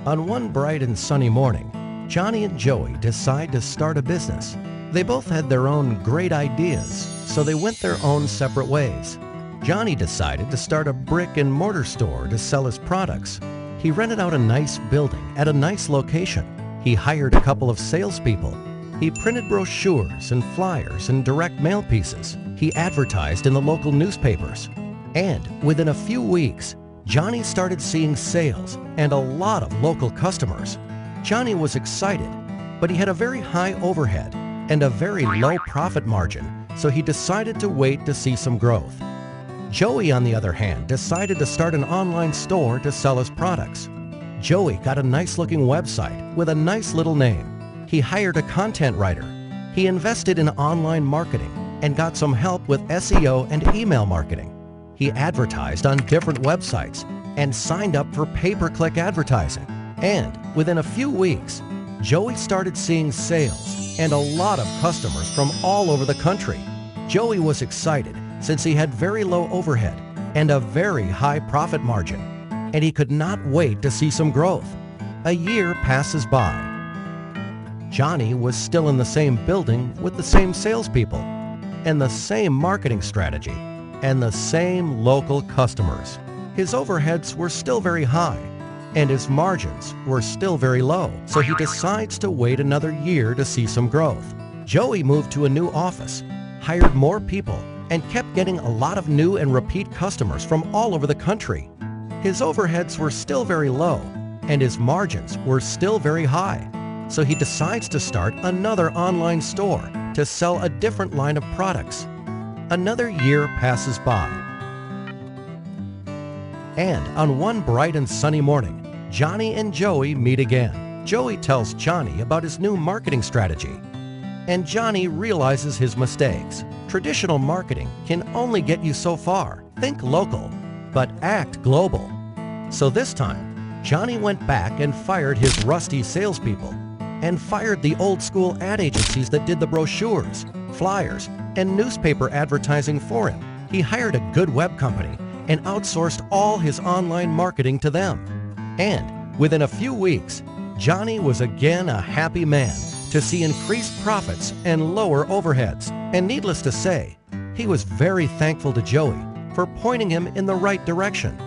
On one bright and sunny morning, Johnny and Joey decide to start a business. They both had their own great ideas, so they went their own separate ways. Johnny decided to start a brick and mortar store to sell his products. He rented out a nice building at a nice location. He hired a couple of salespeople. He printed brochures and flyers and direct mail pieces. He advertised in the local newspapers. And within a few weeks, Johnny started seeing sales and a lot of local customers. Johnny was excited, but he had a very high overhead and a very low profit margin, so he decided to wait to see some growth. Joey, on the other hand, decided to start an online store to sell his products. Joey got a nice-looking website with a nice little name. He hired a content writer. He invested in online marketing and got some help with SEO and email marketing. He advertised on different websites and signed up for pay-per-click advertising. And within a few weeks, Joey started seeing sales and a lot of customers from all over the country. Joey was excited since he had very low overhead and a very high profit margin, and he could not wait to see some growth. A year passes by. Johnny was still in the same building with the same salespeople and the same marketing strategy and the same local customers. His overheads were still very high and his margins were still very low, so he decides to wait another year to see some growth. Joey moved to a new office, hired more people, and kept getting a lot of new and repeat customers from all over the country. His overheads were still very low and his margins were still very high, so he decides to start another online store to sell a different line of products. Another year passes by. And on one bright and sunny morning, Johnny and Joey meet again. Joey tells Johnny about his new marketing strategy, and Johnny realizes his mistakes. Traditional marketing can only get you so far. Think local, but act global. So this time, Johnny went back and fired his rusty salespeople and fired the old-school ad agencies that did the brochures, flyers, and newspaper advertising for him. He hired a good web company and outsourced all his online marketing to them. And within a few weeks, Johnny was again a happy man to see increased profits and lower overheads. And needless to say, he was very thankful to Joey for pointing him in the right direction.